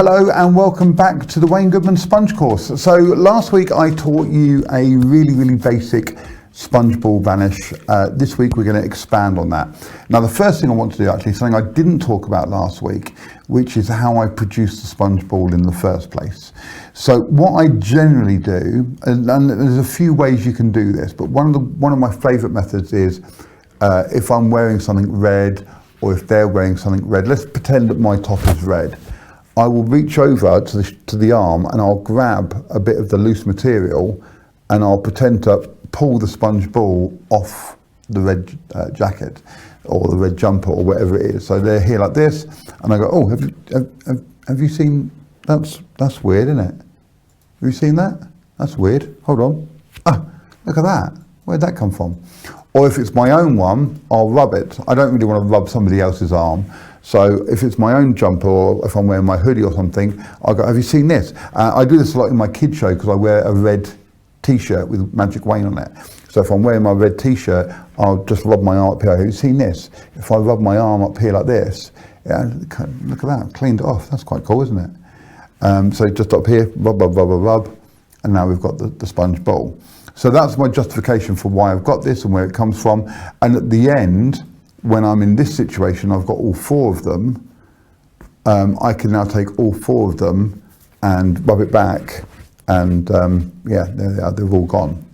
Hello and welcome back to the Wayne Goodman Sponge course. So last week I taught you a really basic sponge ball vanish. This week we're going to expand on that. Now the first thing I want to do actually is something I didn't talk about last week, which is how I produce the sponge ball in the first place. So what I generally do, and there's a few ways you can do this, but one of my favourite methods is if I'm wearing something red or if they're wearing something red, let's pretend that my top is red. I will reach over to the arm and I'll grab a bit of the loose material and I'll pretend to pull the sponge ball off the red jacket or the red jumper or whatever it is. So they're here like this and I go, oh, have you seen, that's weird, isn't it? Have you seen that? That's weird. Hold on. Ah, look at that. Where'd that come from? Or if it's my own one, I'll rub it. I don't really want to rub somebody else's arm. So if it's my own jumper or if I'm wearing my hoodie or something, I'll go, have you seen this? I do this a lot in my kids show because I wear a red t-shirt with Magic Wayne on it. So if I'm wearing my red t-shirt, I'll just rub my arm up here. Have you seen this? If I rub my arm up here like this, yeah, look at that, I've cleaned it off. That's quite cool, isn't it? So just up here, rub, and now we've got the sponge bowl. So that's my justification for why I've got this and where it comes from. And at the end, when I'm in this situation, I've got all four of them. I can now take all four of them and rub it back, and yeah, there they are, they've all gone,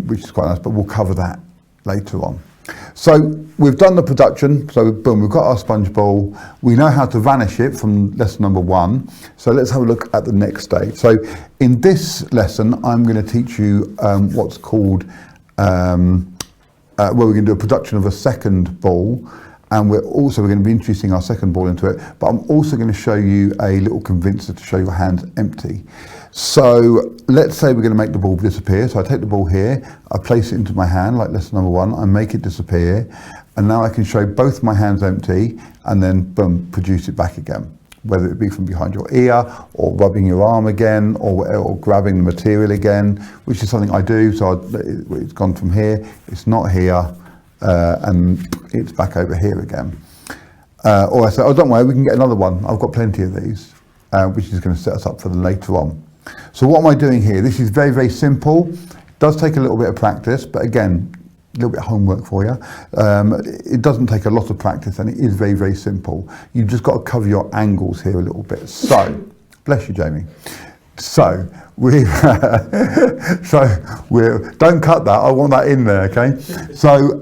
which is quite nice, but we'll cover that later on. So we've done the production, so boom, we've got our sponge ball. We know how to vanish it from lesson number 1. So let's have a look at the next stage. So in this lesson, I'm going to teach you what's called, we're going to do a production of a second ball, and we're going to be introducing our second ball into it, but I'm also going to show you a little convincer to show your hands empty. So let's say we're going to make the ball disappear. So I take the ball here, I place it into my hand like lesson number 1, I make it disappear, and now I can show both my hands empty and then boom, produce it back again, whether it be from behind your ear or rubbing your arm again or grabbing the material again, which is something I do. So it's gone from here, it's not here, and it's back over here again. Or I say, oh, don't worry, we can get another one. I've got plenty of these, which is going to set us up for the later on. So what am I doing here? This is very simple. It does take a little bit of practice, but again, a little bit of homework for you. It doesn't take a lot of practice, and it is very simple. You've just got to cover your angles here a little bit. So, bless you, Jamie. So don't cut that. I want that in there, okay? So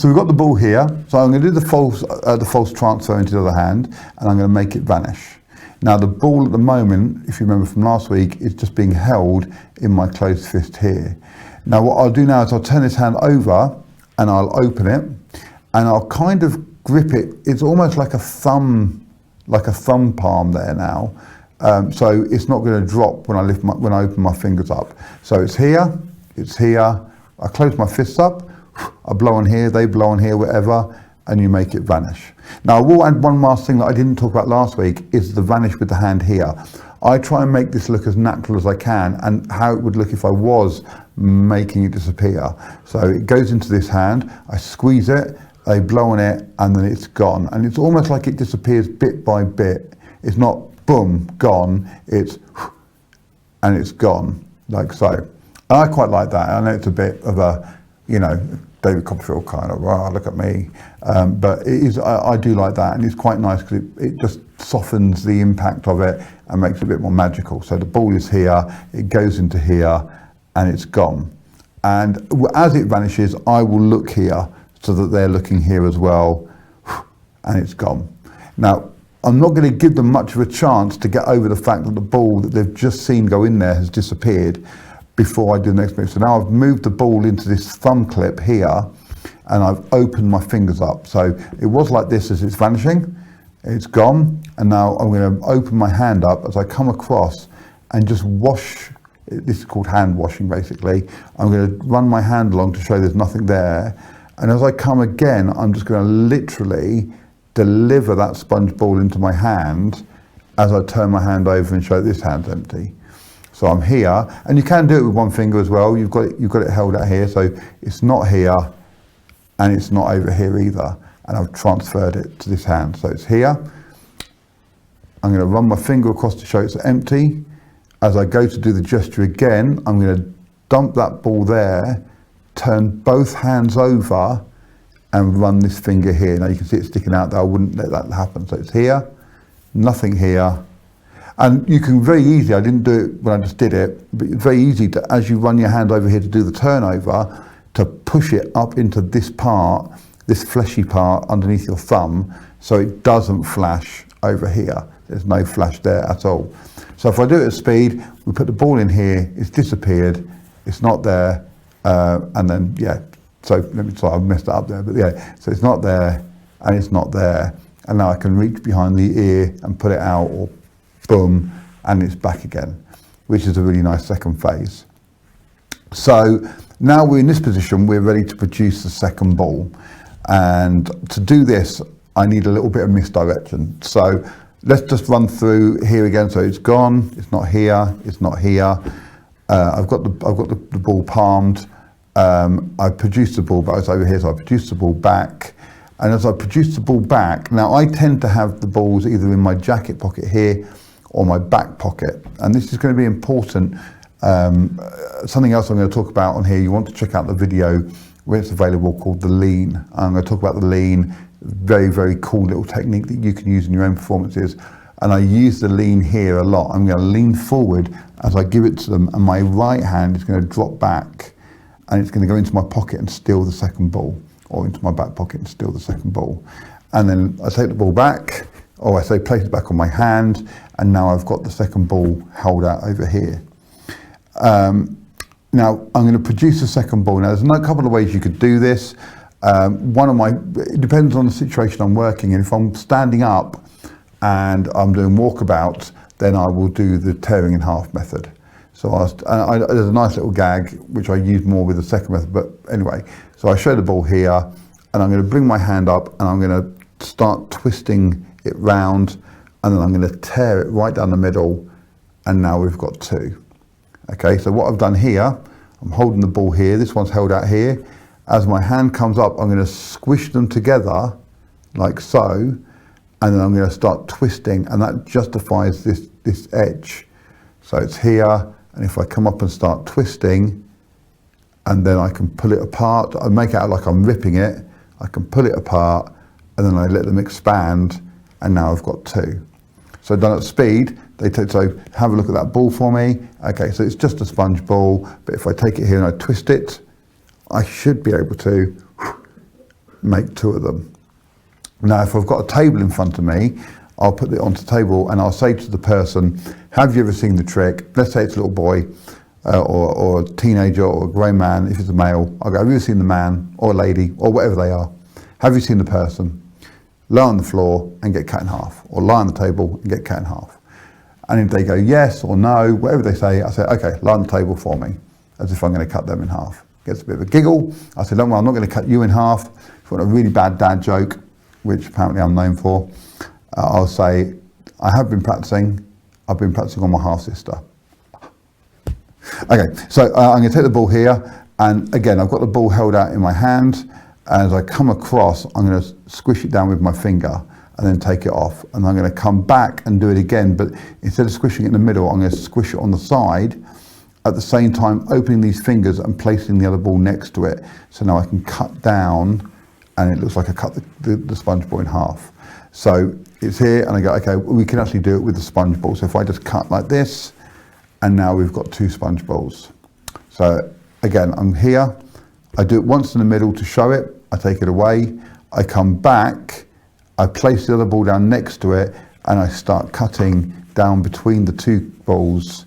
we've got the ball here. So I'm going to do the false transfer into the other hand, and I'm going to make it vanish. Now the ball at the moment, if you remember from last week, is just being held in my closed fist here. Now what I'll do now is I'll turn this hand over and I'll open it and I'll kind of grip it. It's almost like a thumb palm there now. So it's not going to drop when I open my fingers up. So it's here. I close my fists up, I blow on here, they blow on here, whatever, and you make it vanish. Now I will add one last thing that I didn't talk about last week, is the vanish with the hand here. I try and make this look as natural as I can, and how it would look if I was making it disappear. So it goes into this hand, I squeeze it, they blow on it, and then it's gone. And it's almost like it disappears bit by bit. It's not boom, gone, it's and it's gone, like so. And I quite like that. I know it's a bit of a, David Copperfield kind of, wow, look at me. But it is, I do like that, and it's quite nice because it just softens the impact of it and makes it a bit more magical. So the ball is here, it goes into here, and it's gone. And as it vanishes, I will look here so that they're looking here as well, and it's gone. Now, I'm not going to give them much of a chance to get over the fact that the ball that they've just seen go in there has disappeared before I do the next move. So now I've moved the ball into this thumb clip here and I've opened my fingers up. So it was like this as it's vanishing, it's gone, and now I'm going to open my hand up as I come across and just wash. This is called hand washing basically. I'm going to run my hand along to show there's nothing there, and as I come again, I'm just going to literally deliver that sponge ball into my hand as I turn my hand over and show this hand's empty. So I'm here, and you can do it with one finger as well. You've got it held out here, so it's not here and it's not over here either. And I've transferred it to this hand. So it's here, I'm going to run my finger across to show it's empty. As I go to do the gesture again, I'm going to dump that ball there, turn both hands over and run this finger here. Now you can see it sticking out there. I wouldn't let that happen. So it's here, nothing here. And you can very easily, I didn't do it when I just did it, but it's very easy to, as you run your hand over here to do the turnover, to push it up into this part, this fleshy part underneath your thumb, so it doesn't flash over here. There's no flash there at all. So if I do it at speed, we put the ball in here, it's disappeared, it's not there, and then, yeah, so let me try, I've messed it up there, but yeah, so it's not there, and it's not there, and now I can reach behind the ear and put it out, or boom, and it's back again, which is a really nice second phase. So now we're in this position, we're ready to produce the second ball. And to do this, I need a little bit of misdirection. So let's just run through here again. So it's gone, it's not here, it's not here. I've got the ball palmed. I produced the ball, but it's over here, so I produced the ball back. And as I produce the ball back, now I tend to have the balls either in my jacket pocket here or my back pocket. And this is going to be important. Something else I'm going to talk about on here, you want to check out the video when it's available, called the lean. I'm going to talk about the lean, very, very cool little technique that you can use in your own performances. And I use the lean here a lot. I'm going to lean forward as I give it to them, and my right hand is going to drop back, and it's going to go into my pocket and steal the second ball, or into my back pocket and steal the second ball. And then I take the ball back, or I say place it back on my hand, and now I've got the second ball held out over here. Now I'm going to produce a second ball. Now there's a couple of ways you could do this. It depends on the situation I'm working in. If I'm standing up and I'm doing walkabouts, then I will do the tearing in half method. So there's a nice little gag which I use more with the second method, but anyway. So I show the ball here, and I'm going to bring my hand up, and I'm going to start twisting it round, and then I'm going to tear it right down the middle, and now we've got two. Okay, so what I've done here, I'm holding the ball here, this one's held out here. As my hand comes up, I'm going to squish them together like so, and then I'm going to start twisting, and that justifies this edge. So it's here, and if I come up and start twisting, and then I can pull it apart, I make it out like I'm ripping it, I can pull it apart, and then I let them expand, and now I've got two. So done at speed, so have a look at that ball for me. Okay, so it's just a sponge ball, but if I take it here and I twist it, I should be able to make two of them. Now, if I've got a table in front of me, I'll put it onto the table and I'll say to the person, have you ever seen the trick? Let's say it's a little boy or a teenager or a grown man. If it's a male, I'll go, have you ever seen the man or lady or whatever they are? Have you seen the person? Lie on the floor and get cut in half, or lie on the table and get cut in half. And if they go yes or no, whatever they say, I say, okay, lie on the table for me, as if I'm going to cut them in half. Gets a bit of a giggle. I say, don't worry, I'm not going to cut you in half. If you want a really bad dad joke, which apparently I'm known for, I'll say, I have been practicing. I've been practicing on my half sister. Okay, so I'm going to take the ball here, and again, I've got the ball held out in my hand. As I come across, I'm going to squish it down with my finger and then take it off. And I'm going to come back and do it again, but instead of squishing it in the middle, I'm going to squish it on the side, at the same time opening these fingers and placing the other ball next to it. So now I can cut down, and it looks like I cut the sponge ball in half. So it's here, and I go, okay, we can actually do it with the sponge ball. So if I just cut like this, and now we've got two sponge balls. So again, I'm here. I do it once in the middle to show it. I take it away. I come back. I place the other ball down next to it, and I start cutting down between the two balls,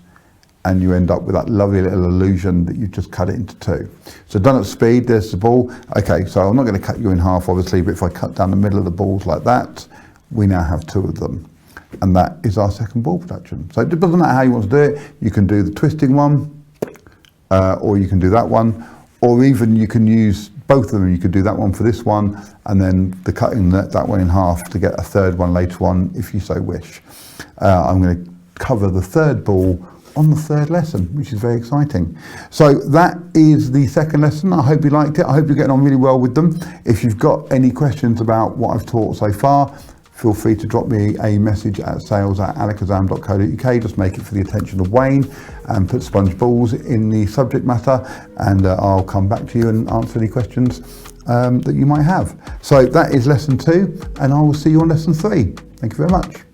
and you end up with that lovely little illusion that you've just cut it into two. So done at speed, there's the ball. Okay, so I'm not going to cut you in half, obviously, but if I cut down the middle of the balls like that, we now have two of them. And that is our second ball production. So it doesn't matter how you want to do it. You can do the twisting one, or you can do that one, or even you can use both of them. You could do that one for this one, and then the cutting that one in half to get a third one later on, if you so wish. I'm going to cover the third ball on the third lesson, which is very exciting. So that is the second lesson. I hope you liked it. I hope you're getting on really well with them. If you've got any questions about what I've taught so far, feel free to drop me a message at sales@alakazam.co.uk. Just make it for the attention of Wayne and put sponge balls in the subject matter, and I'll come back to you and answer any questions that you might have. So that is lesson 2, and I will see you on lesson 3. Thank you very much.